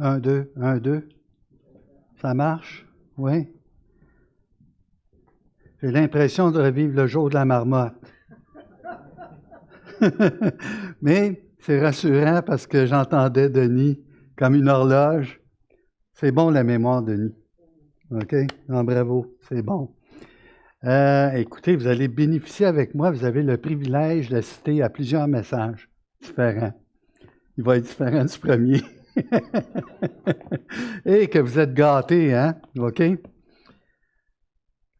Un, deux, un, deux. Ça marche? Oui. J'ai l'impression de revivre le jour de la marmotte. Mais c'est rassurant parce que j'entendais Denis comme une horloge. C'est bon la mémoire, Denis. OK? Non, bravo, c'est bon. Écoutez, vous allez bénéficier avec moi. Vous avez le privilège d'assister à plusieurs messages différents. Il va être différent du premier. Et que vous êtes gâtés, hein? OK?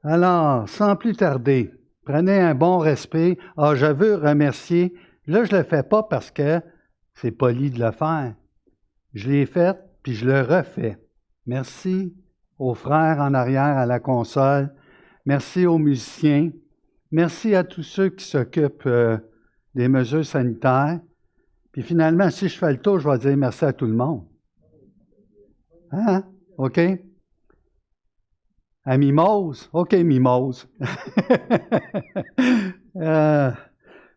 Alors, sans plus tarder, prenez un bon respect. Ah, je veux remercier. Là, je ne le fais pas parce que c'est poli de le faire. Je l'ai fait, puis je le refais. Merci aux frères en arrière à la console. Merci aux musiciens. Merci à tous ceux qui s'occupent des mesures sanitaires. Puis finalement, si je fais le tour, je vais dire merci à tout le monde. Hein? OK? À Mimose? OK, Mimose.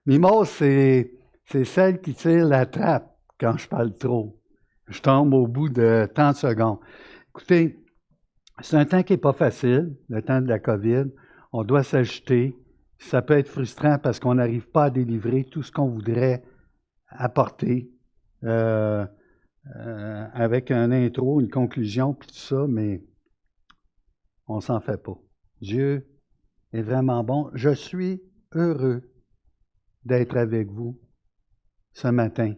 Mimose, c'est celle qui tire la trappe quand je parle trop. Je tombe au bout de 30 secondes. Écoutez, c'est un temps qui n'est pas facile, le temps de la COVID. On doit s'ajuster. Ça peut être frustrant parce qu'on n'arrive pas à délivrer tout ce qu'on voudrait apporter avec un intro, une conclusion, puis tout ça, mais on s'en fait pas. Dieu est vraiment bon. Je suis heureux d'être avec vous ce matin.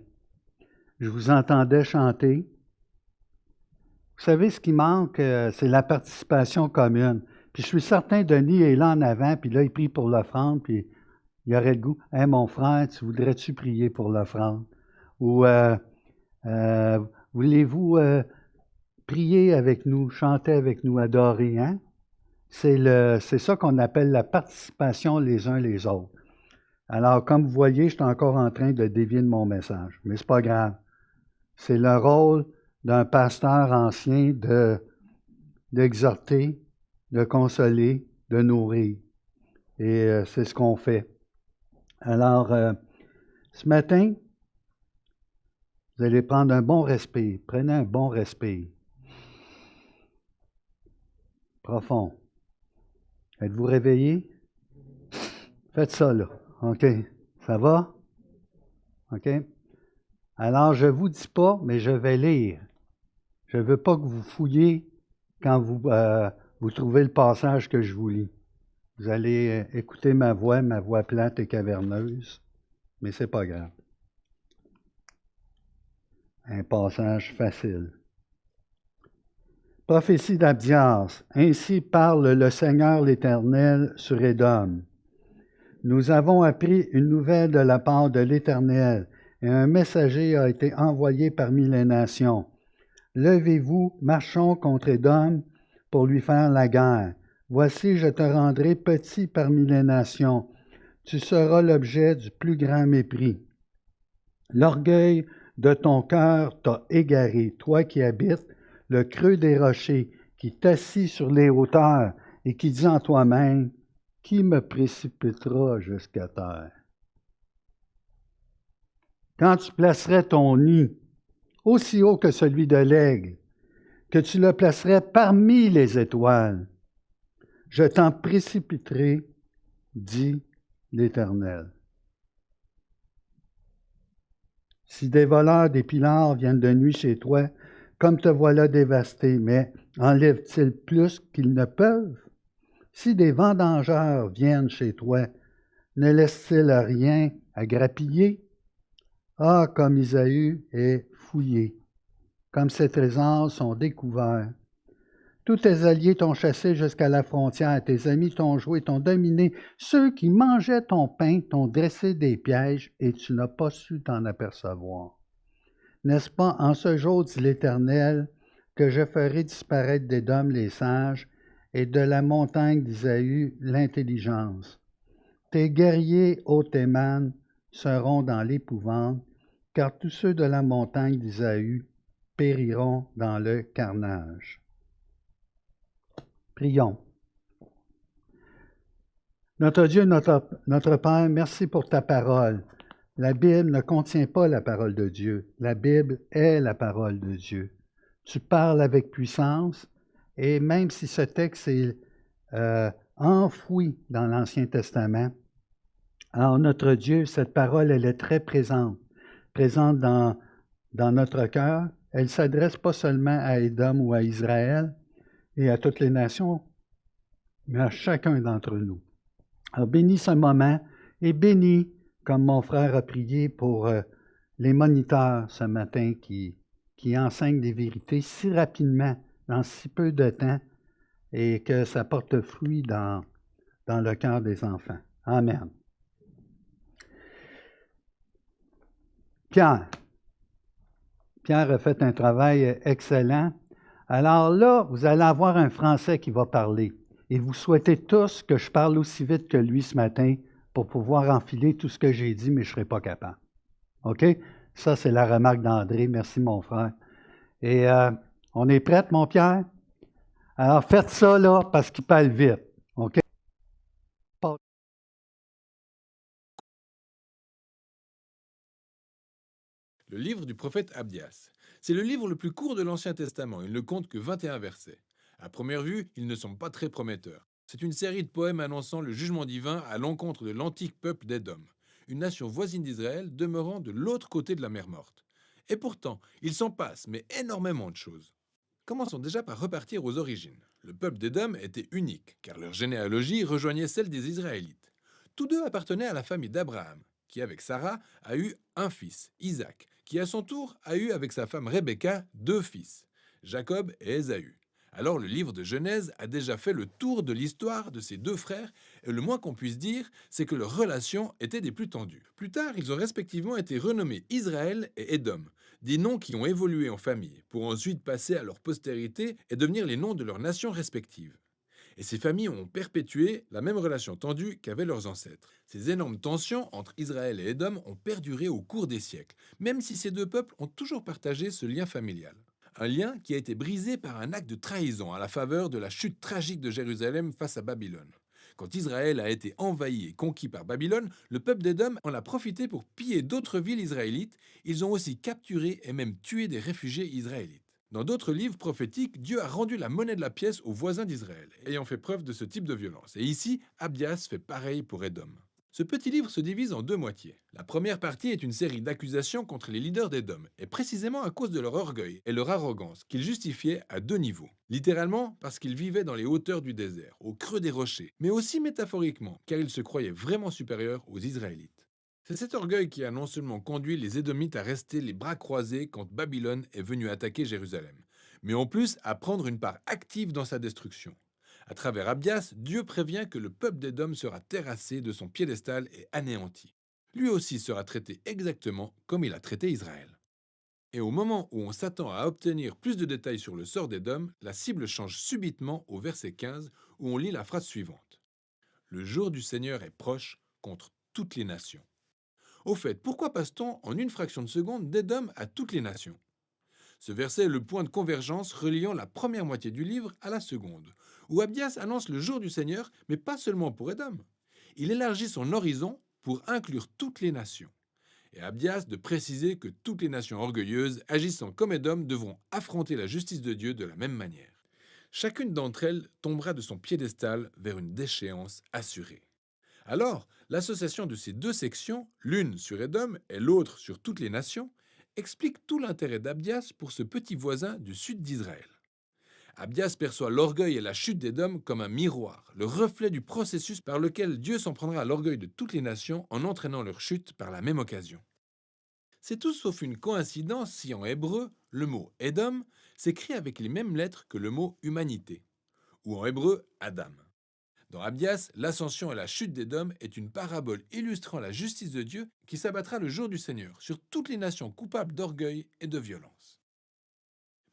Je vous entendais chanter. Vous savez, ce qui manque, c'est la participation commune. Puis je suis certain, Denis est là en avant, puis là, il prie pour l'offrande, puis il aurait le goût. « Hey, mon frère, tu voudrais-tu prier pour l'offrande? » Ou voulez-vous prier avec nous, chanter avec nous, adorer, hein? C'est ça qu'on appelle la participation les uns les autres. Alors, comme vous voyez, je suis encore en train de dévier de mon message, mais c'est pas grave. C'est le rôle d'un pasteur ancien d'exhorter, de consoler, de nourrir. Et c'est ce qu'on fait. Alors, ce matin, vous allez prendre un bon respire. Prenez un bon respire. Profond. Êtes-vous réveillé? Faites ça, là. OK. Ça va? OK? Alors, je ne vous dis pas, mais je vais lire. Je ne veux pas que vous fouilliez quand vous trouvez le passage que je vous lis. Vous allez écouter ma voix plate et caverneuse, mais ce n'est pas grave. Un passage facile. Prophétie d'Abdias. Ainsi parle le Seigneur l'Éternel sur Édom. Nous avons appris une nouvelle de la part de l'Éternel, et un messager a été envoyé parmi les nations. Levez-vous, marchons contre Édom pour lui faire la guerre. Voici, je te rendrai petit parmi les nations. Tu seras l'objet du plus grand mépris. L'orgueil de ton cœur t'a égaré, toi qui habites le creux des rochers, qui t'assis sur les hauteurs et qui dis en toi-même, qui me précipitera jusqu'à terre? Quand tu placerais ton nid aussi haut que celui de l'aigle, que tu le placerais parmi les étoiles, je t'en précipiterai, dit l'Éternel. Si des voleurs, des pillards viennent de nuit chez toi, comme te voilà dévasté, mais enlèvent-ils plus qu'ils ne peuvent? Si des vendangeurs viennent chez toi, ne laissent-ils rien à grappiller? Ah, comme Isaü est fouillé, comme ses trésors sont découverts. Tous tes alliés t'ont chassé jusqu'à la frontière, tes amis t'ont joué, t'ont dominé. Ceux qui mangeaient ton pain t'ont dressé des pièges et tu n'as pas su t'en apercevoir. N'est-ce pas en ce jour, dit l'Éternel, que je ferai disparaître d'Édom les sages et de la montagne d'Isaü l'intelligence. Tes guerriers, ô Théman, seront dans l'épouvante, car tous ceux de la montagne d'Isaü périront dans le carnage. Prions. Notre Dieu, notre Père, merci pour ta parole. La Bible ne contient pas la parole de Dieu. La Bible est la parole de Dieu. tu parles avec puissance, et même si ce texte est enfoui dans l'Ancien Testament, en notre Dieu, cette parole, elle est très présente, présente dans notre cœur. Elle ne s'adresse pas seulement à Édom ou à Israël et à toutes les nations, mais à chacun d'entre nous. Alors, bénis ce moment et bénis, comme mon frère a prié, pour les moniteurs ce matin qui enseignent des vérités si rapidement, dans si peu de temps, et que ça porte fruit dans le cœur des enfants. Amen. Pierre. Pierre a fait un travail excellent. Alors là, vous allez avoir un Français qui va parler. Et vous souhaitez tous que je parle aussi vite que lui ce matin pour pouvoir enfiler tout ce que j'ai dit, mais je ne serai pas capable. OK? Ça, c'est la remarque d'André. Merci, mon frère. Et on est prête, mon Pierre? Alors, faites ça, là, parce qu'il parle vite. OK? Le livre du prophète Abdias. C'est le livre le plus court de l'Ancien Testament, il ne compte que 21 versets. À première vue, il ne semble pas très prometteur. C'est une série de poèmes annonçant le jugement divin à l'encontre de l'antique peuple d'Édom, une nation voisine d'Israël demeurant de l'autre côté de la mer Morte. Et pourtant, il s'en passe, mais énormément de choses. Commençons déjà par repartir aux origines. Le peuple d'Édom était unique, car leur généalogie rejoignait celle des Israélites. Tous deux appartenaient à la famille d'Abraham, qui avec Sarah a eu un fils, Isaac, qui à son tour a eu avec sa femme Rebecca 2 fils, Jacob et Ésaü. Alors le livre de Genèse a déjà fait le tour de l'histoire de ces 2 frères, et le moins qu'on puisse dire, c'est que leurs relations étaient des plus tendues. Plus tard, ils ont respectivement été renommés Israël et Édom, des noms qui ont évolué en famille, pour ensuite passer à leur postérité et devenir les noms de leurs nations respectives. Et ces familles ont perpétué la même relation tendue qu'avaient leurs ancêtres. Ces énormes tensions entre Israël et Édom ont perduré au cours des siècles, même si ces 2 peuples ont toujours partagé ce lien familial. Un lien qui a été brisé par un acte de trahison à la faveur de la chute tragique de Jérusalem face à Babylone. Quand Israël a été envahi et conquis par Babylone, le peuple d'Édom en a profité pour piller d'autres villes israélites. Ils ont aussi capturé et même tué des réfugiés israélites. Dans d'autres livres prophétiques, Dieu a rendu la monnaie de la pièce aux voisins d'Israël, ayant fait preuve de ce type de violence. Et ici, Abdias fait pareil pour Édom. Ce petit livre se divise en 2 moitiés. La première partie est une série d'accusations contre les leaders d'Édom, et précisément à cause de leur orgueil et leur arrogance, qu'ils justifiaient à 2 niveaux. Littéralement, parce qu'ils vivaient dans les hauteurs du désert, au creux des rochers, mais aussi métaphoriquement, car ils se croyaient vraiment supérieurs aux Israélites. C'est cet orgueil qui a non seulement conduit les Édomites à rester les bras croisés quand Babylone est venue attaquer Jérusalem, mais en plus à prendre une part active dans sa destruction. À travers Abdias, Dieu prévient que le peuple d'Édom sera terrassé de son piédestal et anéanti. Lui aussi sera traité exactement comme il a traité Israël. Et au moment où on s'attend à obtenir plus de détails sur le sort d'Édom, la cible change subitement au verset 15 où on lit la phrase suivante. Le jour du Seigneur est proche contre toutes les nations. Au fait, pourquoi passe-t-on en une fraction de seconde d'Édom à toutes les nations? Ce verset est le point de convergence reliant la première moitié du livre à la seconde, où Abdias annonce le jour du Seigneur, mais pas seulement pour Édom. Il élargit son horizon pour inclure toutes les nations. Et Abdias de préciser que toutes les nations orgueilleuses, agissant comme Édom, devront affronter la justice de Dieu de la même manière. Chacune d'entre elles tombera de son piédestal vers une déchéance assurée. Alors, l'association de ces 2 sections, l'une sur Édom et l'autre sur toutes les nations, explique tout l'intérêt d'Abdias pour ce petit voisin du sud d'Israël. Abdias perçoit l'orgueil et la chute d'Édom comme un miroir, le reflet du processus par lequel Dieu s'en prendra à l'orgueil de toutes les nations en entraînant leur chute par la même occasion. C'est tout sauf une coïncidence si en hébreu, le mot Édom s'écrit avec les mêmes lettres que le mot humanité, ou en hébreu Adam. Dans Abdias, l'ascension et la chute d'Édom est une parabole illustrant la justice de Dieu qui s'abattra le jour du Seigneur sur toutes les nations coupables d'orgueil et de violence.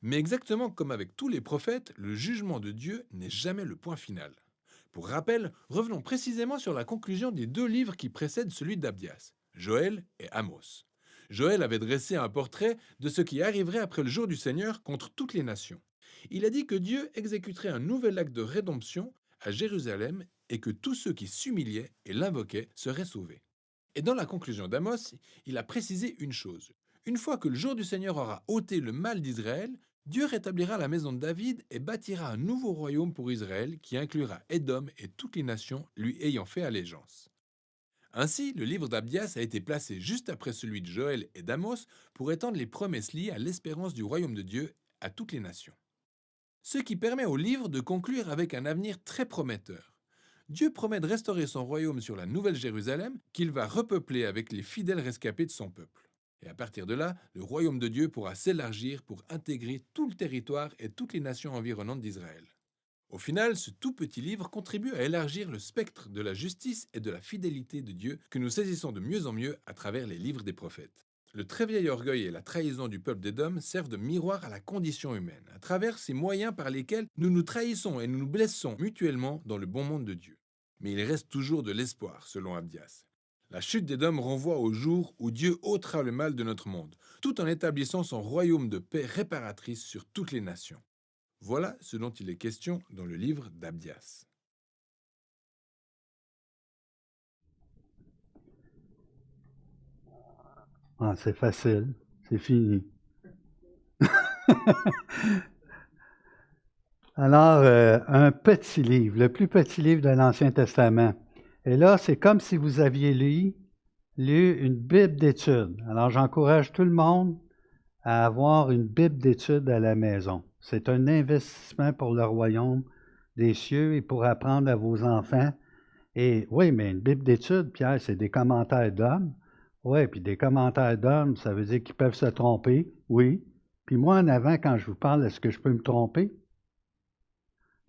Mais exactement comme avec tous les prophètes, le jugement de Dieu n'est jamais le point final. Pour rappel, revenons précisément sur la conclusion des 2 livres qui précèdent celui d'Abdias, Joël et Amos. Joël avait dressé un portrait de ce qui arriverait après le jour du Seigneur contre toutes les nations. Il a dit que Dieu exécuterait un nouvel acte de rédemption à Jérusalem et que tous ceux qui s'humiliaient et l'invoquaient seraient sauvés. Et dans la conclusion d'Amos, il a précisé une chose. Une fois que le jour du Seigneur aura ôté le mal d'Israël, Dieu rétablira la maison de David et bâtira un nouveau royaume pour Israël qui inclura Édom et toutes les nations lui ayant fait allégeance. Ainsi, le livre d'Abdias a été placé juste après celui de Joël et d'Amos pour étendre les promesses liées à l'espérance du royaume de Dieu à toutes les nations. Ce qui permet au livre de conclure avec un avenir très prometteur. Dieu promet de restaurer son royaume sur la Nouvelle Jérusalem qu'il va repeupler avec les fidèles rescapés de son peuple. Et à partir de là, le royaume de Dieu pourra s'élargir pour intégrer tout le territoire et toutes les nations environnantes d'Israël. Au final, ce tout petit livre contribue à élargir le spectre de la justice et de la fidélité de Dieu que nous saisissons de mieux en mieux à travers les livres des prophètes. Le très vieil orgueil et la trahison du peuple d'Édom servent de miroir à la condition humaine, à travers ces moyens par lesquels nous nous trahissons et nous nous blessons mutuellement dans le bon monde de Dieu. Mais il reste toujours de l'espoir, selon Abdias. La chute d'Édom renvoie au jour où Dieu ôtera le mal de notre monde, tout en établissant son royaume de paix réparatrice sur toutes les nations. Voilà ce dont il est question dans le livre d'Abdias. Ah, c'est facile, c'est fini. Alors, un petit livre, le plus petit livre de l'Ancien Testament. Et là, c'est comme si vous aviez lu une Bible d'études. Alors, j'encourage tout le monde à avoir une Bible d'études à la maison. C'est un investissement pour le royaume des cieux et pour apprendre à vos enfants. Et oui, mais une Bible d'études, Pierre, c'est des commentaires d'hommes. Oui, puis des commentaires d'hommes, ça veut dire qu'ils peuvent se tromper, oui. Puis moi, en avant, quand je vous parle, est-ce que je peux me tromper?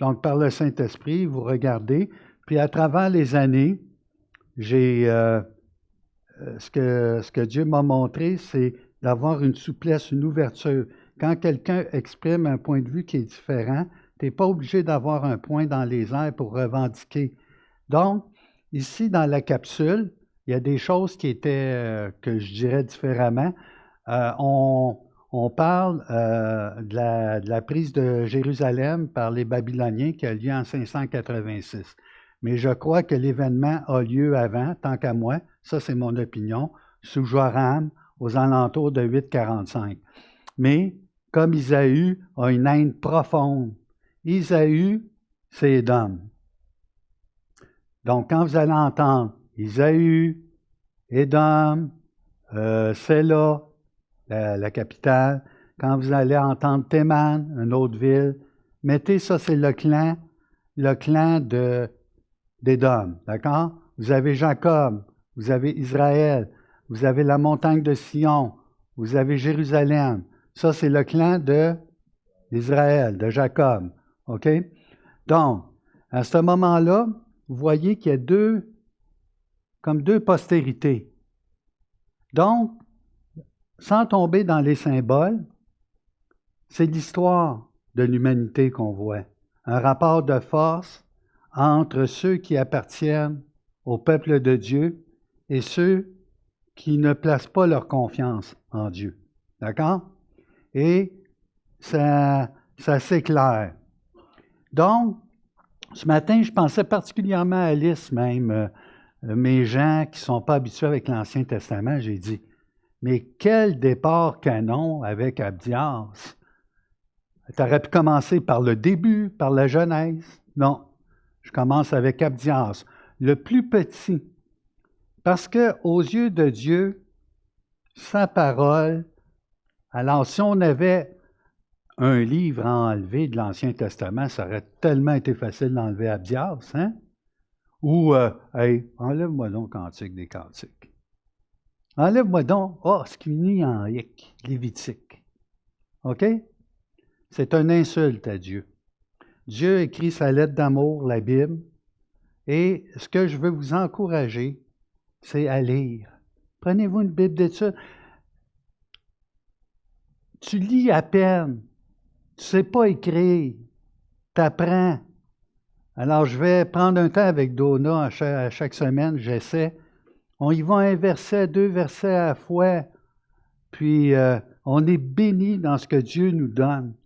Donc, par le Saint-Esprit, vous regardez, puis à travers les années, j'ai ce que Dieu m'a montré, c'est d'avoir une souplesse, une ouverture. Quand quelqu'un exprime un point de vue qui est différent, tu n'es pas obligé d'avoir un point dans les airs pour revendiquer. Donc, ici, dans la capsule, il y a des choses qui étaient, que je dirais différemment. On parle de la prise de Jérusalem par les Babyloniens qui a lieu en 586. Mais je crois que l'événement a lieu avant, tant qu'à moi, ça c'est mon opinion, sous Joram, aux alentours de 845. Mais comme Isaü a une haine profonde, Isaü, c'est Édom. Donc quand vous allez entendre Isaü, Édom, Séla, la capitale, quand vous allez entendre Théman, une autre ville, mettez ça, c'est le clan d'Édom, d'accord? Vous avez Jacob, vous avez Israël, vous avez la montagne de Sion, vous avez Jérusalem. Ça, c'est le clan d'Israël, de Jacob, OK? Donc, à ce moment-là, vous voyez qu'il y a comme deux postérités. Donc, sans tomber dans les symboles, c'est l'histoire de l'humanité qu'on voit. Un rapport de force entre ceux qui appartiennent au peuple de Dieu et ceux qui ne placent pas leur confiance en Dieu. D'accord? Et ça s'éclaire. Donc, ce matin, je pensais particulièrement à Alice même, mes gens qui ne sont pas habitués avec l'Ancien Testament, j'ai dit, mais quel départ canon avec Abdias! Tu aurais pu commencer par le début, par la Genèse. Non, je commence avec Abdias, le plus petit. Parce que aux yeux de Dieu, sa parole, alors si on avait un livre à enlever de l'Ancien Testament, ça aurait tellement été facile d'enlever Abdias, hein? Ou, hey, enlève-moi donc Cantique des Cantiques. Enlève-moi donc, ce qui finit en hic, Lévitique. OK? C'est une insulte à Dieu. Dieu écrit sa lettre d'amour, la Bible, et ce que je veux vous encourager, c'est à lire. Prenez-vous une Bible d'études. Tu lis à peine, tu ne sais pas écrire, tu apprends. Alors, je vais prendre un temps avec Donna à chaque semaine, j'essaie. On y va un verset, deux versets à la fois, puis on est béni dans ce que Dieu nous donne.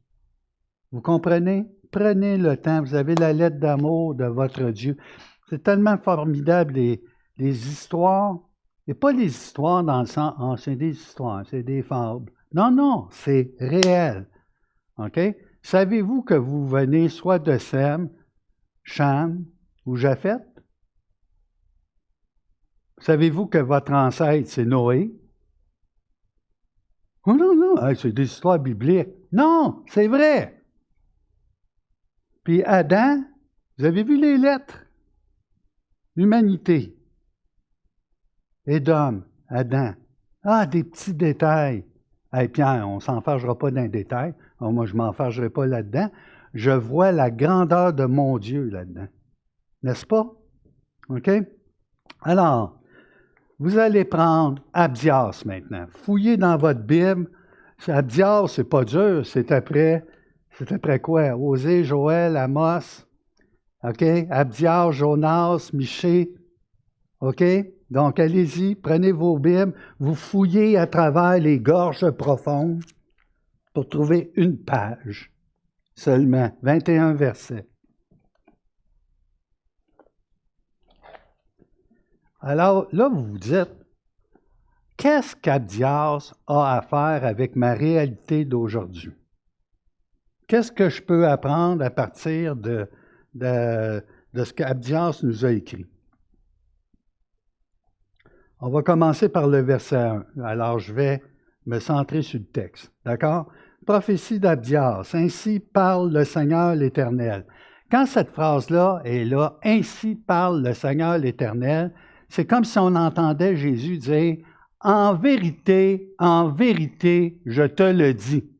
Vous comprenez? Prenez le temps, vous avez la lettre d'amour de votre Dieu. C'est tellement formidable, les histoires, et pas les histoires dans le sens, c'est des histoires, c'est des fables. Non, non, c'est réel. OK? Savez-vous que vous venez soit de Sem, Cham ou Japheth? Savez-vous que votre ancêtre, c'est Noé? Oh non, non, hey, c'est des histoires bibliques. Non, c'est vrai. Puis Adam, vous avez vu les lettres? Humanité. Édom, Adam. Ah, des petits détails. Hey Pierre, on ne s'enfargera pas d'un détail. Oh, moi, je ne m'enfargerai pas là-dedans. Je vois la grandeur de mon Dieu là-dedans. N'est-ce pas? OK? Alors, vous allez prendre Abdias maintenant. Fouillez dans votre Bible. Abdias, c'est pas dur. C'est après quoi? Osée, Joël, Amos. OK? Abdias, Jonas, Michée. OK? Donc, allez-y, prenez vos Bibles, vous fouillez à travers les gorges profondes pour trouver une page seulement, 21 versets. Alors, là, vous vous dites, qu'est-ce qu'Abdias a à faire avec ma réalité d'aujourd'hui? Qu'est-ce que je peux apprendre à partir de ce qu'Abdias nous a écrit? On va commencer par le verset 1. Alors, je vais me centrer sur le texte. D'accord? Prophétie d'Abdias. Ainsi parle le Seigneur l'Éternel. Quand cette phrase-là est là, ainsi parle le Seigneur l'Éternel, c'est comme si on entendait Jésus dire, en vérité, je te le dis.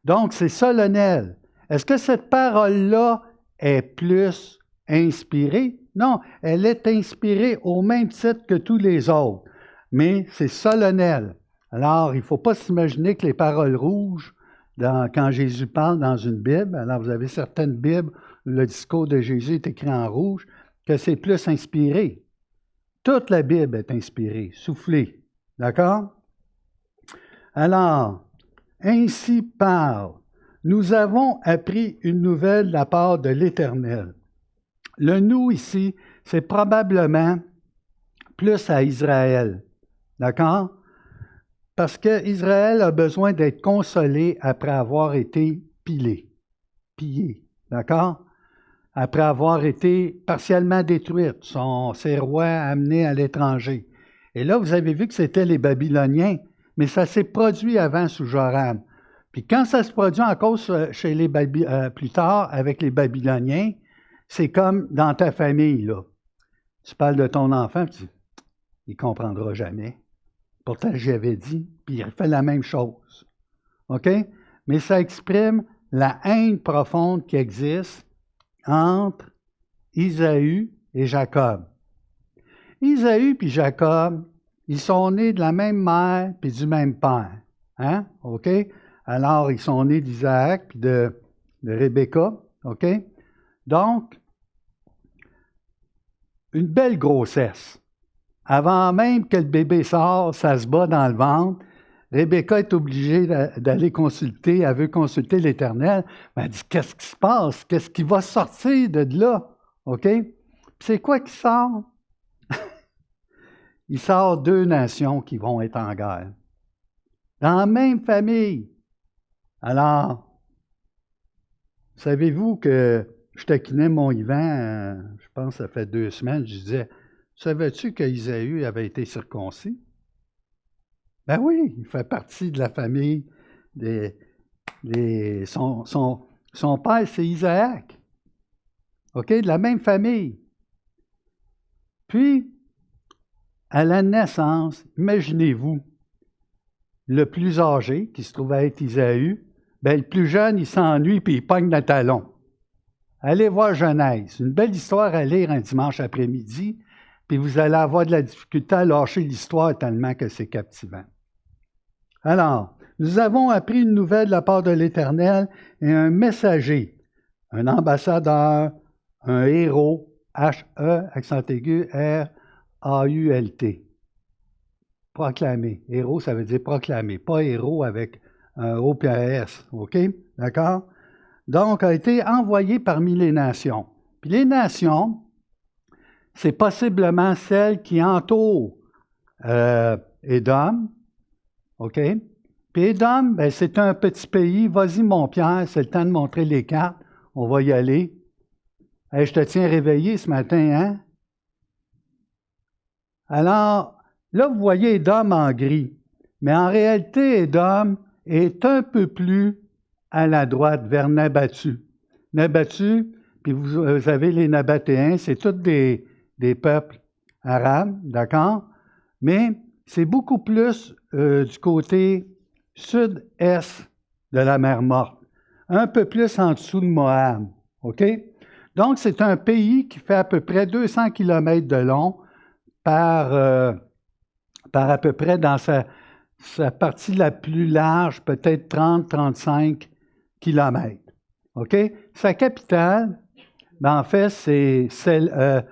Donc, c'est solennel. Est-ce que cette parole-là est plus inspirée? Non, elle est inspirée au même titre que tous les autres, mais c'est solennel. Alors, il ne faut pas s'imaginer que les paroles rouges, quand Jésus parle dans une Bible, alors vous avez certaines Bibles où le discours de Jésus est écrit en rouge, que c'est plus inspiré. Toute la Bible est inspirée, soufflée. D'accord? Alors, ainsi parle. Nous avons appris une nouvelle de la part de l'Éternel. Le nous ici, c'est probablement plus à Israël. D'accord? Parce qu'Israël a besoin d'être consolé après avoir été pillé. D'accord? Après avoir été partiellement détruite, ses rois amenés à l'étranger. Et là, vous avez vu que c'était les Babyloniens, mais ça s'est produit avant sous Joram. Puis quand ça se produit encore chez plus tard avec les Babyloniens, c'est comme dans ta famille, là. Tu parles de ton enfant, puis il ne comprendra jamais. Pourtant, j'avais dit, puis il fait la même chose. OK? Mais ça exprime la haine profonde qui existe entre Isaü et Jacob. Isaü et Jacob, ils sont nés de la même mère puis du même père. Hein? OK? Alors, ils sont nés d'Isaac puis de Rebecca. OK? Donc, une belle grossesse. Avant même que le bébé sorte, ça se bat dans le ventre. Rebecca est obligée d'aller consulter, elle veut consulter l'Éternel. Elle dit, qu'est-ce qui se passe? Qu'est-ce qui va sortir de là? OK? Puis c'est quoi qui sort? Il sort 2 nations qui vont être en guerre. Dans la même famille. Alors, savez-vous que je taquinais mon Yvan, je pense que ça fait 2 semaines, je disais, savais-tu qu'Isaü avait été circoncis? Ben oui, il fait partie de la famille son père, c'est Isaac. OK? De la même famille. Puis, à la naissance, imaginez-vous, le plus âgé, qui se trouvait être Isaü, ben le plus jeune, il s'ennuie puis il pogne le talon. Allez voir Genèse. Une belle histoire à lire un dimanche après-midi, puis vous allez avoir de la difficulté à lâcher l'histoire tellement que c'est captivant. Alors, nous avons appris une nouvelle de la part de l'Éternel et un messager, un ambassadeur, un héros, H-E, accent aigu, R-A-U-L-T. Proclamer. Héros, ça veut dire proclamer, pas héros avec un O puis un S. OK? D'accord? Donc, a été envoyé parmi les nations. Puis les nations, c'est possiblement celles qui entourent Édom, OK? Puis Édom, ben, c'est un petit pays. Vas-y, mon Pierre, c'est le temps de montrer les cartes. On va y aller. Hey, je te tiens réveillé ce matin, hein? Alors, là, vous voyez Édom en gris. Mais en réalité, Édom est un peu plus à la droite, vers Nabathu. Nabathu, puis vous avez les Nabatéens, c'est tous des peuples arabes, d'accord? Mais c'est beaucoup plus du côté sud-est de la mer Morte, un peu plus en dessous de Moab, OK? Donc, c'est un pays qui fait à peu près 200 km de long par à peu près dans sa partie la plus large, peut-être 30-35 km. OK? Sa capitale, ben en fait, c'est celle-là,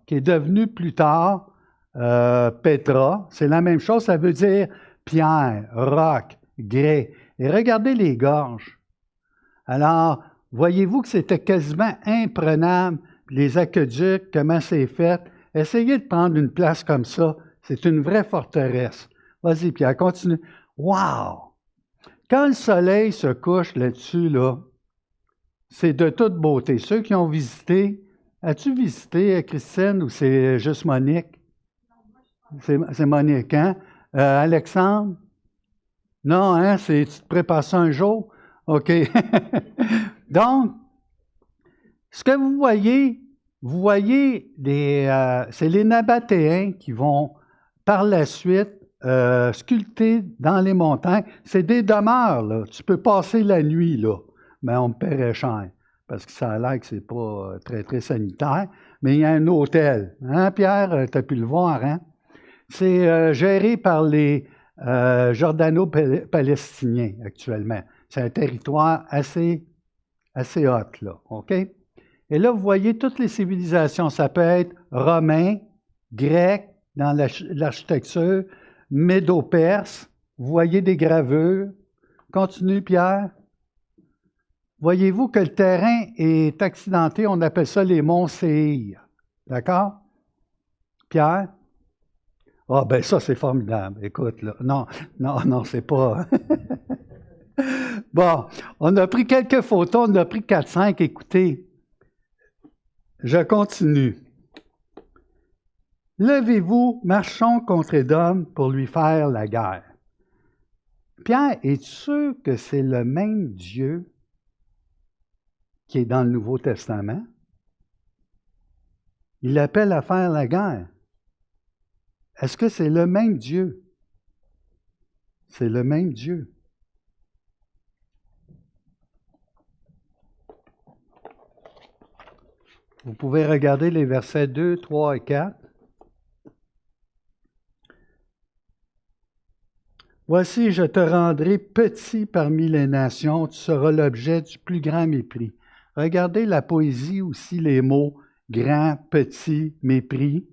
qui est devenue plus tard Petra. C'est la même chose, ça veut dire pierre, roc, grès. Et regardez les gorges. Alors, voyez-vous que c'était quasiment imprenable, les aqueducs, comment c'est fait. Essayez de prendre une place comme ça. C'est une vraie forteresse. Vas-y, Pierre, continue. Wow! Quand le soleil se couche là-dessus, là, c'est de toute beauté. Ceux qui ont visité, as-tu visité, Christine, ou c'est juste Monique? C'est Monique, hein? Alexandre? Non, hein? Tu te prépares ça un jour? OK. Donc, ce que vous voyez c'est les Nabatéens qui vont par la suite sculpter dans les montagnes. C'est des demeures, là. Tu peux passer la nuit, là, mais on me paierait cher, parce que ça a l'air que c'est pas très, très sanitaire. Mais il y a un hôtel. Hein, Pierre? Tu as pu le voir, hein? C'est géré par les Jordano-Palestiniens actuellement. C'est un territoire assez hot, là, OK? Et là, vous voyez toutes les civilisations. Ça peut être romain, grec, dans l'architecture, médo-perse. Vous voyez des gravures. Continue, Pierre. Voyez-vous que le terrain est accidenté. On appelle ça les monts Séhir. D'accord? Pierre? Ah, ben ça, c'est formidable. Écoute, là. Non, c'est pas... Bon, on a pris quelques photos. On a pris 4-5. Écoutez, je continue. Levez-vous, marchons contre Édom pour lui faire la guerre. Pierre, es-tu sûr que c'est le même Dieu qui est dans le Nouveau Testament? Il l'appelle à faire la guerre. Est-ce que c'est le même Dieu? C'est le même Dieu. Vous pouvez regarder les versets 2, 3 et 4. Voici, je te rendrai petit parmi les nations, tu seras l'objet du plus grand mépris. Regardez la poésie aussi, les mots grand, petit, mépris.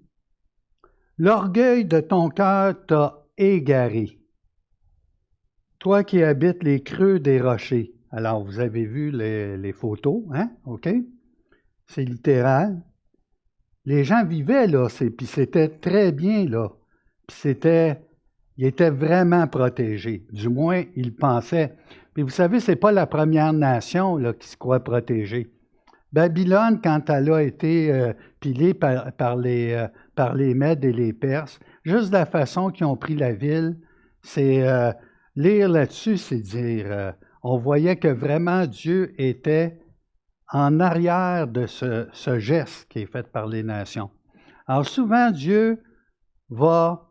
L'orgueil de ton cœur t'a égaré. Toi qui habites les creux des rochers. Alors, vous avez vu les photos, hein? OK? C'est littéral. Les gens vivaient là, puis c'était très bien là. Puis ils étaient vraiment protégés. Du moins, ils pensaient. Puis vous savez, c'est pas la première nation là, qui se croit protégée. Babylone, quand elle a été pilée par les Mèdes et les Perses, juste la façon qu'ils ont pris la ville, c'est lire là-dessus, c'est dire, on voyait que vraiment Dieu était en arrière de ce geste qui est fait par les nations. Alors souvent, Dieu va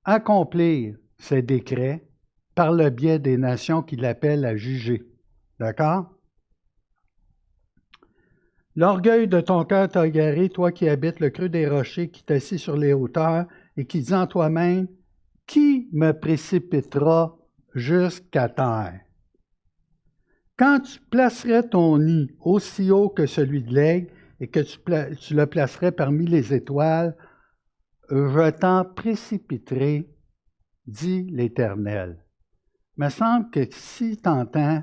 accomplir ses décrets par le biais des nations qu'il appelle à juger. D'accord? L'orgueil de ton cœur t'a égaré, toi qui habites le creux des rochers, qui t'assis sur les hauteurs, et qui dis en toi-même, qui me précipitera jusqu'à terre? Quand tu placerais ton nid aussi haut que celui de l'aigle, et que tu le placerais parmi les étoiles, je t'en précipiterai, dit l'Éternel. Il me semble que si tu entends,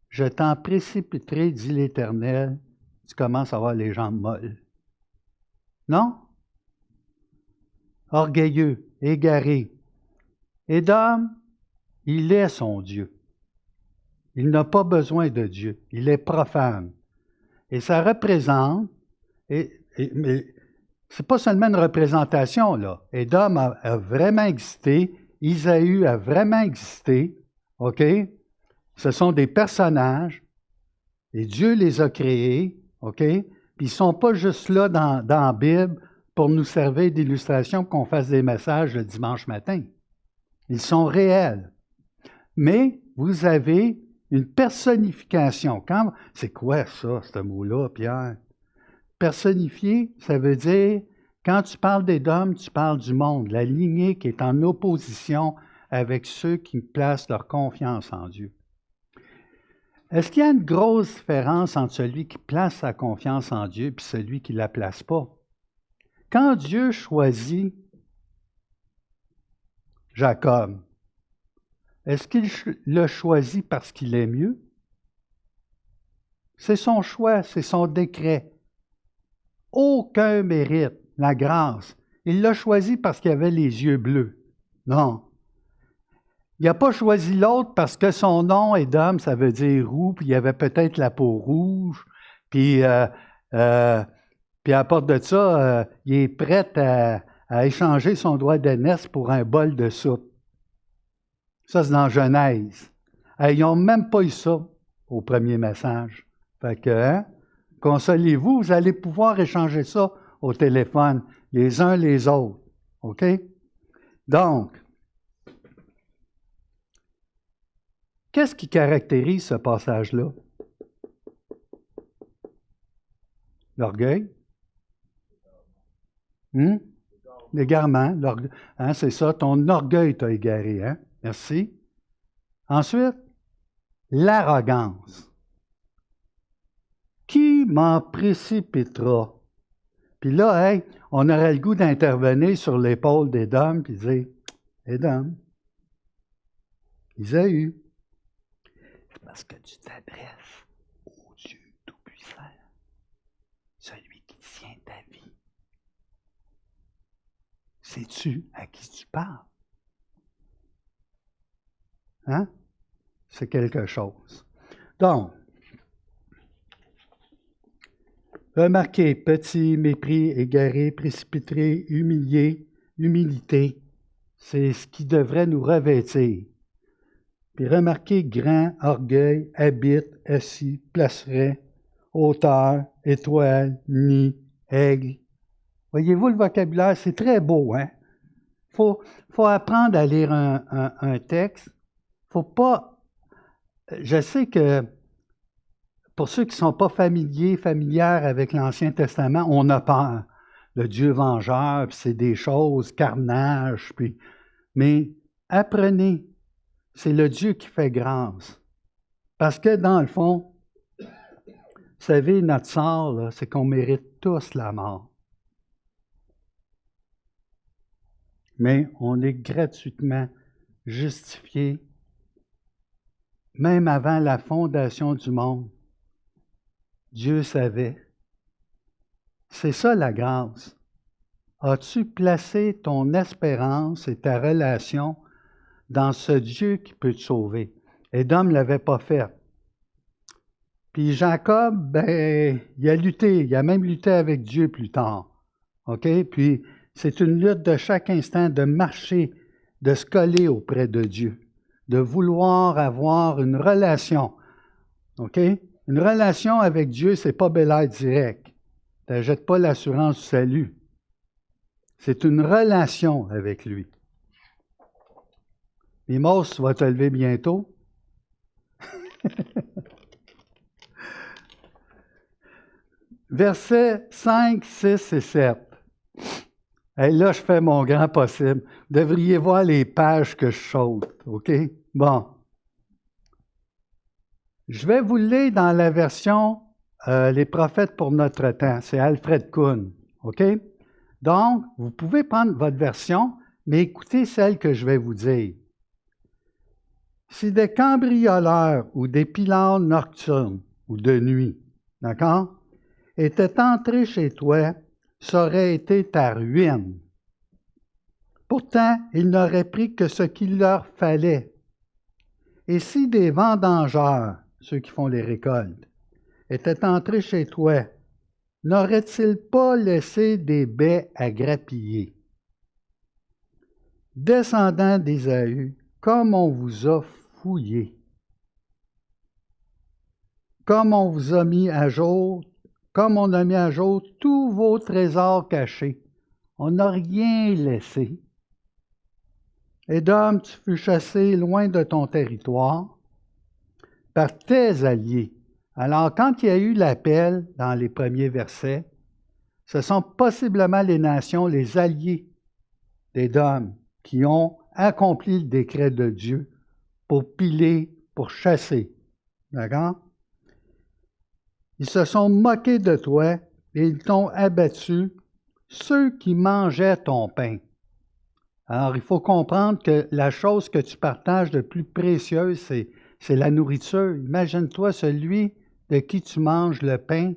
je t'en précipiterai, dit l'Éternel, tu commences à avoir les jambes molles. Non? orgueilleux, égaré. Édom, il est son Dieu. Il n'a pas besoin de Dieu. Il est profane. Et ça représente, mais c'est pas seulement une représentation, là. Édom a vraiment existé. Isaïe a vraiment existé. OK? Ce sont des personnages. Et Dieu les a créés. OK? Puis ils ne sont pas juste là dans la Bible pour nous servir d'illustration qu'on fasse des messages le dimanche matin. Ils sont réels. Mais vous avez une personnification. C'est quoi ça, ce mot-là, Pierre? Personnifier, ça veut dire, quand tu parles d'Édom, tu parles du monde, la lignée qui est en opposition avec ceux qui placent leur confiance en Dieu. Est-ce qu'il y a une grosse différence entre celui qui place sa confiance en Dieu et celui qui ne la place pas? Quand Dieu choisit Jacob, est-ce qu'il l'a choisi parce qu'il est mieux? C'est son choix, c'est son décret. Aucun mérite, la grâce. Il l'a choisi parce qu'il avait les yeux bleus. Non. Il n'a pas choisi l'autre parce que son nom, Édom, ça veut dire roux, puis il avait peut-être la peau rouge, puis à la porte de ça, il est prêt à échanger son droit d'aînesse pour un bol de soupe. Ça, c'est dans Genèse. Ils n'ont même pas eu ça au premier message. Fait que, consolez-vous, vous allez pouvoir échanger ça au téléphone, les uns les autres. OK? Donc, qu'est-ce qui caractérise ce passage-là? L'orgueil? L'égarement. C'est ça, ton orgueil t'a égaré. Hein? Merci. Ensuite, l'arrogance. Qui m'en précipitera? Puis là, on aurait le goût d'intervenir sur l'épaule d'Édom puis dire, Édom, Isaïe, c'est parce que tu t'adresses au Dieu Tout-Puissant, celui qui tient ta vie. Sais-tu à qui tu parles? Hein? C'est quelque chose. Donc, remarquez, petit, mépris, égaré, précipité, humilié, humilité, c'est ce qui devrait nous revêtir. Puis remarquez, grand, orgueil, habite, assis, placerait, hauteur, étoile, nid, aigle. Voyez-vous le vocabulaire? C'est très beau, hein? Faut apprendre à lire un texte. Faut pas... Je sais que pour ceux qui ne sont pas familières avec l'Ancien Testament, on a peur. Le Dieu vengeur, puis c'est des choses, carnage, puis... Mais apprenez, c'est le Dieu qui fait grâce. Parce que dans le fond, vous savez, notre sort, là, c'est qu'on mérite tous la mort. Mais on est gratuitement justifié, même avant la fondation du monde. Dieu savait. C'est ça la grâce. As-tu placé ton espérance et ta relation dans ce Dieu qui peut te sauver? Édom ne l'avait pas fait. Puis Jacob, il a lutté. Il a même lutté avec Dieu plus tard. OK? Puis c'est une lutte de chaque instant de marcher, de se coller auprès de Dieu, de vouloir avoir une relation. OK? Une relation avec Dieu, ce n'est pas bel air direct. Tu n'achètes pas l'assurance du salut. C'est une relation avec lui. Mimos, tu vas te lever bientôt. Versets 5, 6 et 7. Et là, je fais mon grand possible. Vous devriez voir les pages que je saute. OK? Bon. Je vais vous le lire dans la version Les prophètes pour notre temps. C'est Alfred Kuhn. OK? Donc, vous pouvez prendre votre version, mais écoutez celle que je vais vous dire. Si des cambrioleurs ou des pillards nocturnes ou de nuit, d'accord, étaient entrés chez toi, ça aurait été ta ruine. Pourtant, ils n'auraient pris que ce qu'il leur fallait. Et si des vendangeurs, ceux qui font les récoltes, étaient entrés chez toi, n'auraient-ils pas laissé des baies à grappiller? Descendants d'Ésaü, comme on vous a fouillé, comme on vous a mis à jour, comme on a mis à jour tous vos trésors cachés, on n'a rien laissé. Édom, tu fus chassé loin de ton territoire par tes alliés. Alors, quand il y a eu l'appel dans les premiers versets, ce sont possiblement les nations, les alliés d'Édom, qui ont accompli le décret de Dieu pour piler, pour chasser. D'accord? Ils se sont moqués de toi et ils t'ont abattu, ceux qui mangeaient ton pain. Alors, il faut comprendre que la chose que tu partages de plus précieuse, c'est la nourriture. Imagine-toi celui de qui tu manges le pain,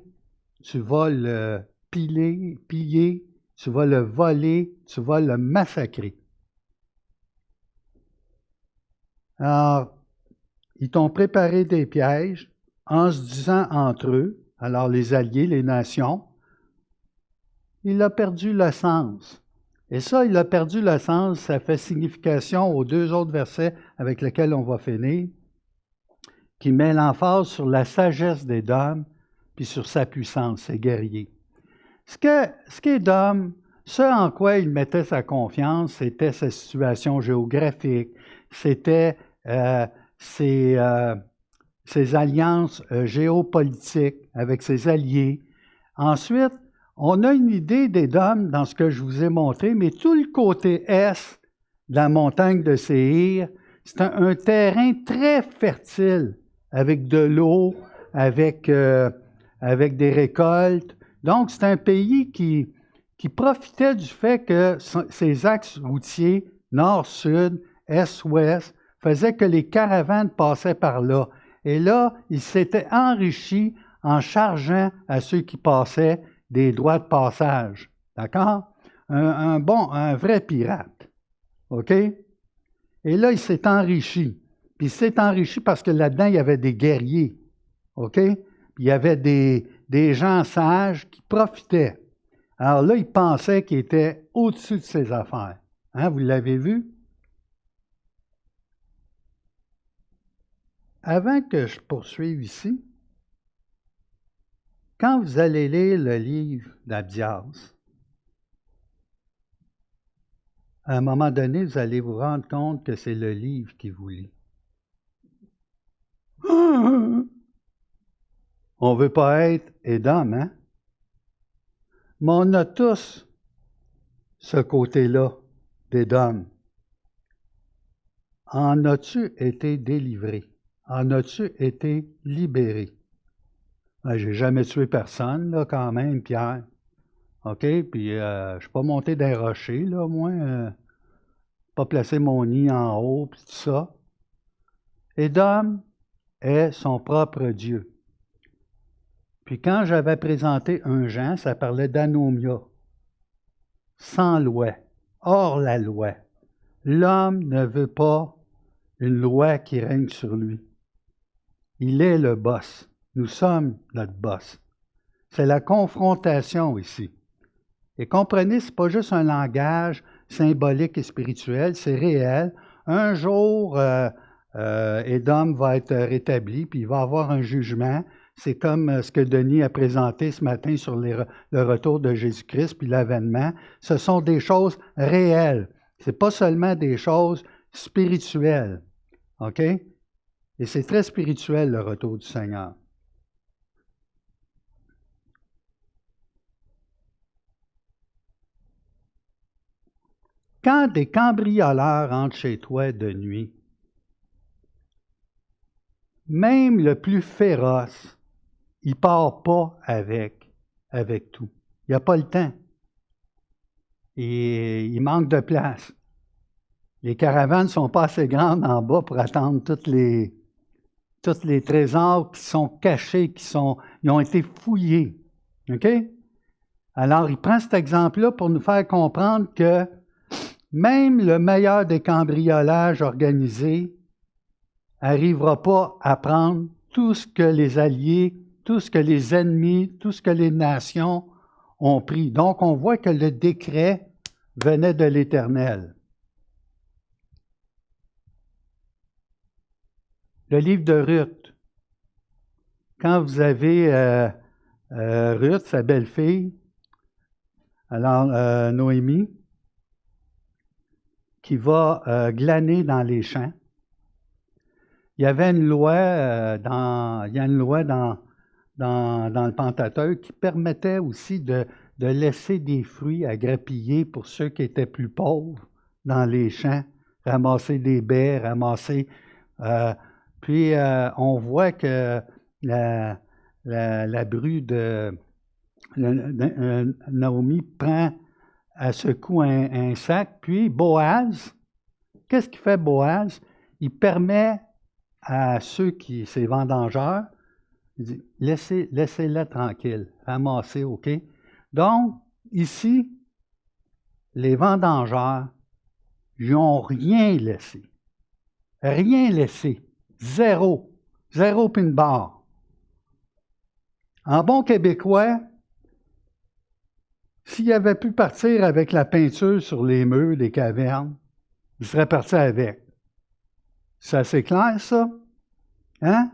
tu vas le piller, tu vas le voler, tu vas le massacrer. Alors, ils t'ont préparé des pièges en se disant entre eux, alors les alliés, les nations, il a perdu le sens. Et ça, il a perdu le sens, ça fait signification aux deux autres versets avec lesquels on va finir, qui met l'emphase sur la sagesse d'Édom, puis sur sa puissance, ses guerriers. Ce qu'Édom, ce en quoi il mettait sa confiance, c'était sa situation géographique, c'était ses alliances géopolitiques avec ses alliés. Ensuite, on a une idée d'Édom dans ce que je vous ai montré, mais tout le côté est de la montagne de Séhir, c'est un terrain très fertile, avec de l'eau, avec des récoltes. Donc, c'est un pays qui profitait du fait que ses axes routiers, nord-sud, est-ouest, faisaient que les caravanes passaient par là. Et là, il s'était enrichi en chargeant à ceux qui passaient des droits de passage. D'accord? Un vrai pirate. OK? Et là, il s'est enrichi. Puis il s'est enrichi parce que là-dedans, il y avait des guerriers. OK? Puis il y avait des gens sages qui profitaient. Alors là, il pensait qu'il était au-dessus de ses affaires. Hein, vous l'avez vu? Avant que je poursuive ici, quand vous allez lire le livre d'Abdias, à un moment donné, vous allez vous rendre compte que c'est le livre qui vous lit. On ne veut pas être Édom, hein? Mais on a tous ce côté-là d'Édom. En as-tu été délivré? En as-tu été libéré? Ben, j'ai jamais tué personne, là, quand même, Pierre. OK? Puis, je ne suis pas monté d'un rocher, là, moi. Pas placé mon nid en haut, puis tout ça. Édom est son propre Dieu. Puis quand j'avais présenté un Jean, ça parlait d'anomia, sans loi, hors la loi. L'homme ne veut pas une loi qui règne sur lui. Il est le boss. Nous sommes notre boss. C'est la confrontation ici. Et comprenez, ce n'est pas juste un langage symbolique et spirituel, c'est réel. Un jour, Édom va être rétabli, puis il va avoir un jugement. C'est comme ce que Denis a présenté ce matin sur le retour de Jésus-Christ, puis l'avènement. Ce sont des choses réelles. Ce n'est pas seulement des choses spirituelles. OK? Et c'est très spirituel, le retour du Seigneur. Quand des cambrioleurs entrent chez toi de nuit, même le plus féroce, il ne part pas avec tout. Il n'a pas le temps. Et il manque de place. Les caravanes ne sont pas assez grandes en bas pour attendre tous les trésors qui sont cachés, ils ont été fouillés. OK? Alors, il prend cet exemple-là pour nous faire comprendre que Même le meilleur des cambriolages organisés n'arrivera pas à prendre tout ce que les alliés, tout ce que les ennemis, tout ce que les nations ont pris. Donc, on voit que le décret venait de l'Éternel. Le livre de Ruth. Quand vous avez Ruth, sa belle-fille, alors Noémie, qui va glaner dans les champs. Il y avait une loi dans le Pentateuque qui permettait aussi de laisser des fruits à grappiller pour ceux qui étaient plus pauvres dans les champs, ramasser des baies, puis on voit que la bru de Naomi prend à ce coup un sac, puis Boaz, qu'est-ce qu'il fait Boaz? Il permet à ces vendangeurs, il dit, laissez-les tranquilles, ramassez, OK? Donc, ici, les vendangeurs, ils n'ont rien laissé. Rien laissé. Zéro. Zéro puis une barre. En bon québécois, s'il avait pu partir avec la peinture sur les murs des cavernes, il serait parti avec. C'est assez clair, ça? Hein?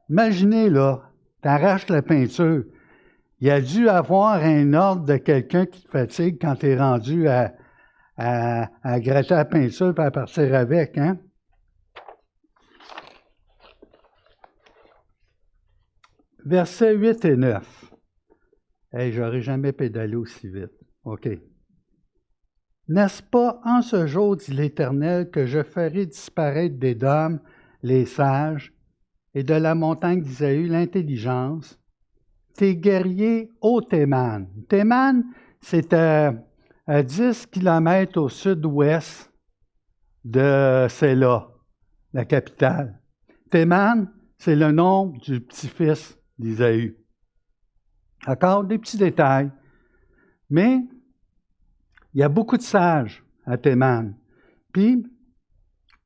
Imaginez, là, t'arraches la peinture. Il a dû avoir un ordre de quelqu'un qui te fatigue quand tu es rendu à gratter la peinture et à partir avec, hein? Versets 8 et 9. Hey, j'aurais jamais pédalé aussi vite. OK. N'est-ce pas en ce jour, dit l'Éternel, que je ferai disparaître d'Édom les sages et de la montagne d'Isaü l'intelligence, tes guerriers au Théman. Théman, c'est à 10 kilomètres au sud-ouest de Séla, la capitale. Théman, c'est le nom du petit-fils d'Isaü. D'accord? Des petits détails. Mais il y a beaucoup de sages à Théman. Puis,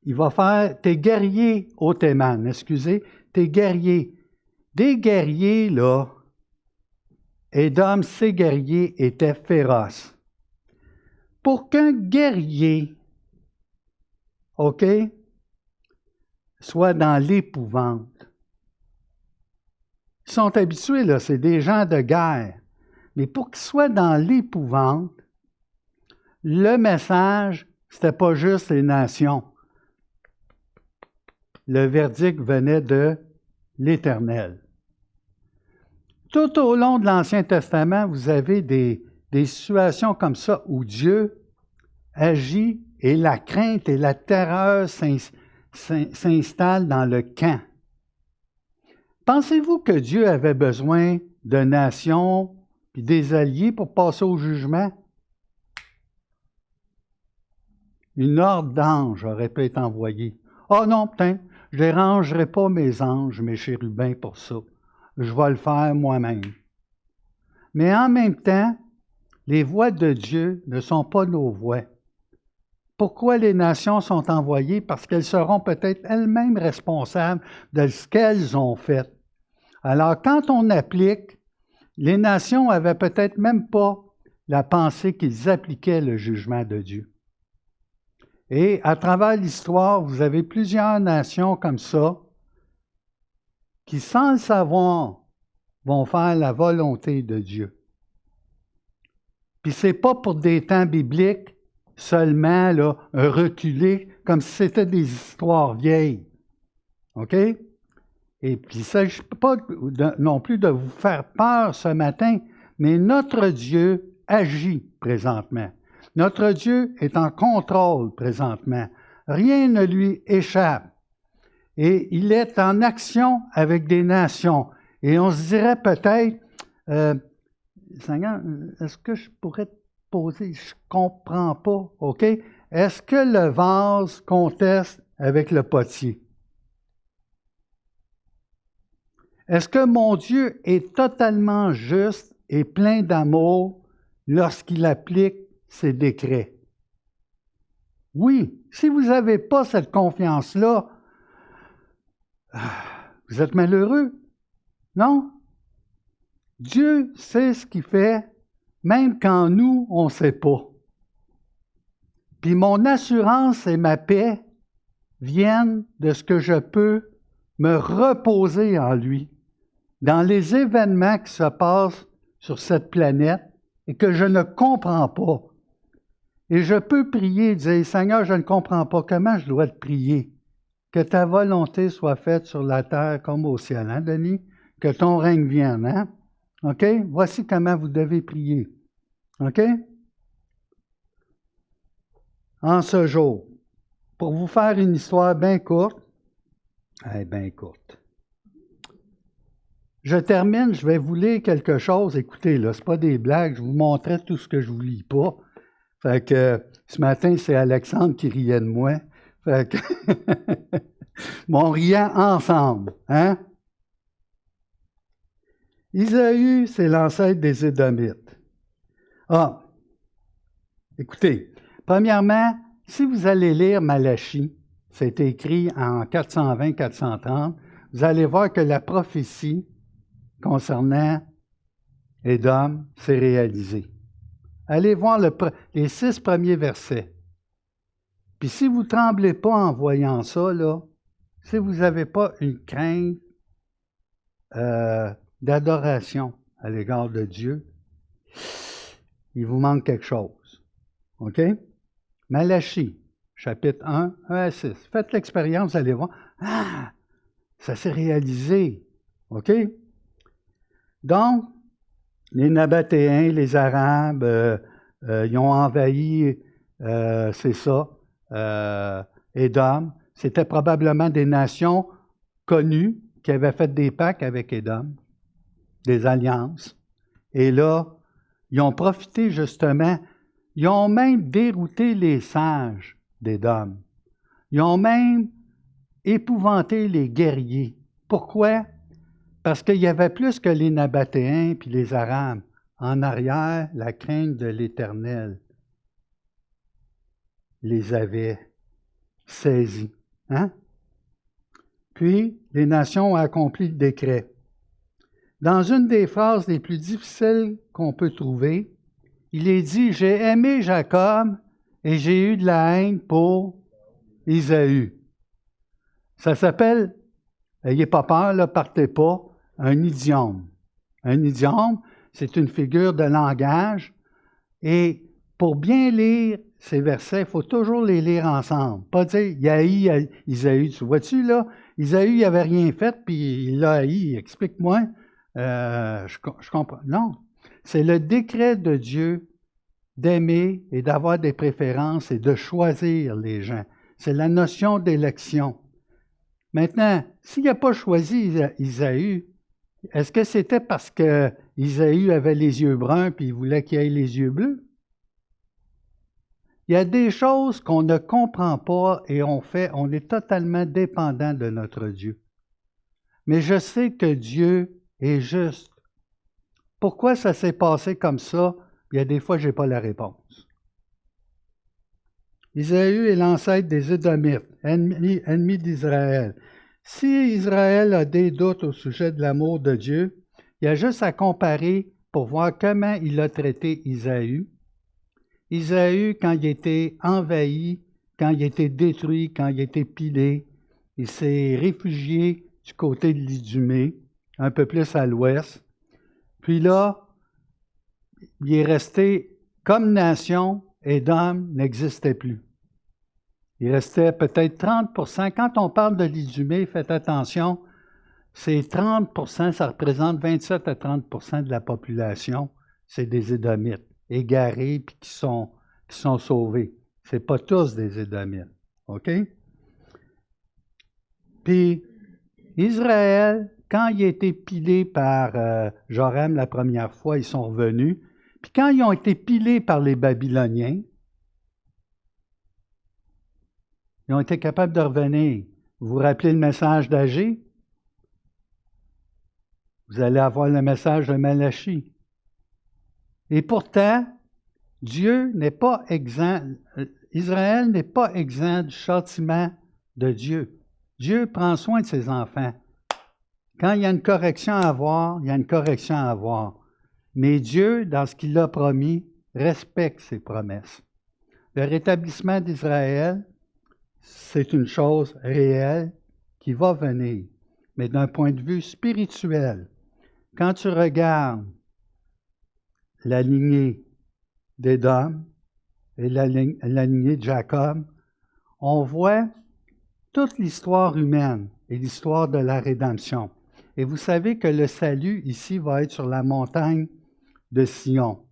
il va faire tes guerriers au Théman. Excusez, tes guerriers. Des guerriers, là, Édom, ses guerriers étaient féroces. Pour qu'un guerrier, OK, soit dans l'épouvante, ils sont habitués, là, c'est des gens de guerre. Mais pour qu'ils soient dans l'épouvante, le message, c'était pas juste les nations. Le verdict venait de l'Éternel. Tout au long de l'Ancien Testament, vous avez des situations comme ça où Dieu agit et la crainte et la terreur s'installent dans le camp. Pensez-vous que Dieu avait besoin de nations et des alliés pour passer au jugement? Une horde d'anges aurait pu être envoyée. Oh non, putain, je ne dérangerai pas mes anges, mes chérubins pour ça. Je vais le faire moi-même. Mais en même temps, les voix de Dieu ne sont pas nos voix. Pourquoi les nations sont envoyées? Parce qu'elles seront peut-être elles-mêmes responsables de ce qu'elles ont fait. Alors, quand on applique, les nations n'avaient peut-être même pas la pensée qu'ils appliquaient le jugement de Dieu. Et à travers l'histoire, vous avez plusieurs nations comme ça qui, sans le savoir, vont faire la volonté de Dieu. Puis c'est pas pour des temps bibliques seulement là, reculés, comme si c'était des histoires vieilles. OK? Et puis il ne s'agit pas non plus de vous faire peur ce matin, mais notre Dieu agit présentement. Notre Dieu est en contrôle présentement. Rien ne lui échappe. Et il est en action avec des nations. Et on se dirait peut-être, Seigneur, est-ce que je pourrais te poser, je ne comprends pas, OK? Est-ce que le vase conteste avec le potier? Est-ce que mon Dieu est totalement juste et plein d'amour lorsqu'il applique ses décrets? Oui, si vous n'avez pas cette confiance-là, vous êtes malheureux, non? Dieu sait ce qu'il fait, même quand nous, on ne sait pas. Puis mon assurance et ma paix viennent de ce que je peux me reposer en lui, dans les événements qui se passent sur cette planète et que je ne comprends pas. Et je peux prier et dire, Seigneur, je ne comprends pas comment je dois te prier. Que ta volonté soit faite sur la terre comme au ciel, hein, Denis? Que ton règne vienne, hein? OK? Voici comment vous devez prier. OK? En ce jour, pour vous faire une histoire bien courte, bien courte. Je termine, je vais vous lire quelque chose. Écoutez, là, c'est pas des blagues, je vous montrais tout ce que je vous lis pas. Fait que ce matin, c'est Alexandre qui riait de moi. Fait que on riait ensemble, hein? Isaïe, c'est l'ancêtre des Édomites. Ah, écoutez, premièrement, si vous allez lire Malachie, c'est écrit en 420-430, vous allez voir que la prophétie concernant Édom s'est réalisée. Allez voir les 6 premiers versets. Puis si vous ne tremblez pas en voyant ça, là, si vous n'avez pas une crainte d'adoration à l'égard de Dieu, il vous manque quelque chose. OK? Malachie, chapitre 1, 1 à 6. Faites l'expérience, vous allez voir. Ah, ça s'est réalisé. OK? Donc, les Nabatéens, les Arabes, ils ont envahi, c'est ça, Édom. C'était probablement des nations connues qui avaient fait des pactes avec Édom, des alliances. Et là, ils ont profité justement, ils ont même dérouté les sages d'Édom. Ils ont même épouvanté les guerriers. Pourquoi? Parce qu'il y avait plus que les Nabatéens puis les Arabes. En arrière, la crainte de l'Éternel les avait saisis. Hein? Puis, les nations ont accompli le décret. Dans une des phrases les plus difficiles qu'on peut trouver, il est dit « J'ai aimé Jacob et j'ai eu de la haine pour Ésaü ». Ça s'appelle, n'ayez pas peur, là, partez pas, un idiome. Un idiome, c'est une figure de langage. Et pour bien lire ces versets, il faut toujours les lire ensemble. Pas dire, il a haï Isaïe. Tu vois-tu, là? Isaïe n'avait rien fait, puis il l'a haï. Explique-moi. Je comprends. Non. C'est le décret de Dieu d'aimer et d'avoir des préférences et de choisir les gens. C'est la notion d'élection. Maintenant, s'il n'a pas choisi Isaïe, est-ce que c'était parce que Isaïe avait les yeux bruns puis il voulait qu'il ait les yeux bleus? Il y a des choses qu'on ne comprend pas et on est totalement dépendant de notre Dieu. Mais je sais que Dieu est juste. Pourquoi ça s'est passé comme ça? Il y a des fois, je n'ai pas la réponse. Isaïe est l'ancêtre des Édomites, ennemis d'Israël. Si Israël a des doutes au sujet de l'amour de Dieu, il y a juste à comparer pour voir comment il a traité Isaïe. Isaïe, quand il était envahi, quand il était détruit, quand il était pilé, il s'est réfugié du côté de l'Idumée, un peu plus à l'ouest. Puis là, il est resté comme nation, Édom n'existait plus. Il restait peut-être 30%. Quand on parle de l'Idumée, faites attention, c'est 30%, ça représente 27 à 30% de la population, c'est des Édomites, égarés puis qui sont sauvés. Ce n'est pas tous des Édomites. OK? Puis, Israël, quand il a été pilé par Joram la première fois, ils sont revenus. Puis quand ils ont été pilés par les Babyloniens, ils ont été capables de revenir. Vous vous rappelez le message d'Agé? Vous allez avoir le message de Malachie. Et pourtant, Dieu n'est pas exempt, Israël n'est pas exempt du châtiment de Dieu. Dieu prend soin de ses enfants. Quand il y a une correction à avoir, il y a une correction à avoir. Mais Dieu, dans ce qu'il a promis, respecte ses promesses. Le rétablissement d'Israël, c'est une chose réelle qui va venir. Mais d'un point de vue spirituel, quand tu regardes la lignée d'Édom et la lignée de Jacob, on voit toute l'histoire humaine et l'histoire de la rédemption. Et vous savez que le salut ici va être sur la montagne de Sion.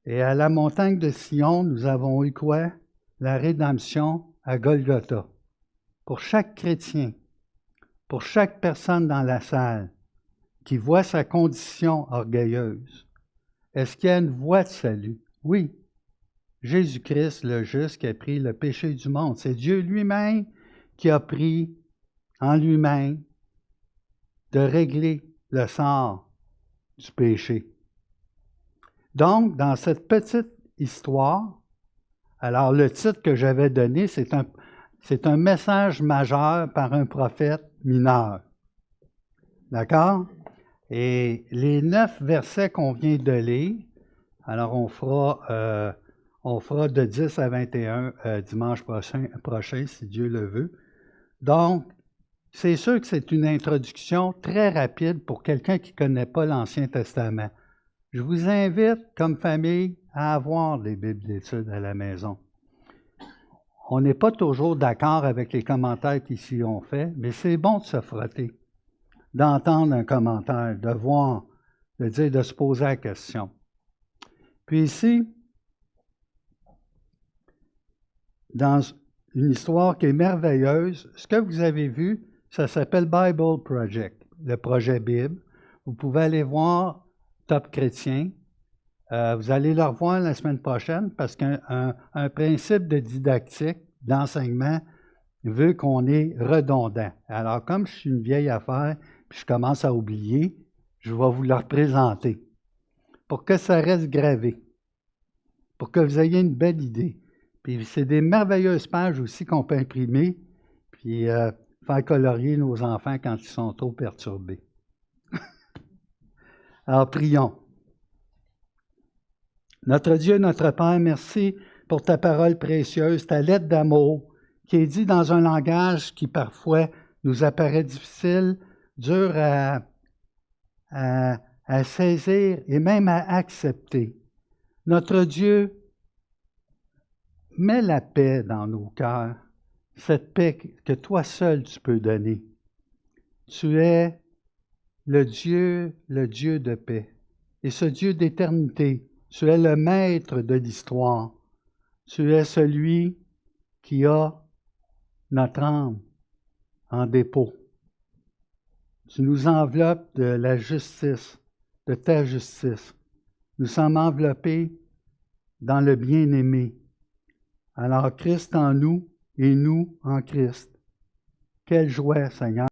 Et à la montagne de Sion, nous avons eu quoi? La rédemption à Golgotha. Pour chaque chrétien, pour chaque personne dans la salle qui voit sa condition orgueilleuse, est-ce qu'il y a une voie de salut? Oui. Jésus-Christ, le juste, qui a pris le péché du monde. C'est Dieu lui-même qui a pris en lui-même de régler le sort du péché. Donc, dans cette petite histoire, alors le titre que j'avais donné, c'est un message majeur par un prophète mineur. D'accord? Et les 9 versets qu'on vient de lire, alors on fera de 10 à 21 dimanche prochain, si Dieu le veut. Donc, c'est sûr que c'est une introduction très rapide pour quelqu'un qui ne connaît pas l'Ancien Testament. Je vous invite, comme famille, à avoir des Bibles d'études à la maison. On n'est pas toujours d'accord avec les commentaires qui s'y ont faits, mais c'est bon de se frotter, d'entendre un commentaire, de voir, de dire, de se poser la question. Puis ici, dans une histoire qui est merveilleuse, ce que vous avez vu, ça s'appelle Bible Project, le projet Bible. Vous pouvez aller voir Top Chrétien. Vous allez le revoir la semaine prochaine parce qu'un principe de didactique, d'enseignement, veut qu'on est redondant. Alors, comme je suis une vieille affaire puis je commence à oublier, je vais vous le représenter pour que ça reste gravé, pour que vous ayez une belle idée. Puis c'est des merveilleuses pages aussi qu'on peut imprimer puis faire colorier nos enfants quand ils sont trop perturbés. Alors, prions. Notre Dieu, notre Père, merci pour ta parole précieuse, ta lettre d'amour, qui est dite dans un langage qui parfois nous apparaît difficile, dur à saisir et même à accepter. Notre Dieu, mets la paix dans nos cœurs, cette paix que toi seul tu peux donner. Tu es le Dieu de paix. Et ce Dieu d'éternité, tu es le maître de l'histoire. Tu es celui qui a notre âme en dépôt. Tu nous enveloppes de la justice, de ta justice. Nous sommes enveloppés dans le bien-aimé. Alors Christ en nous et nous en Christ. Quelle joie, Seigneur.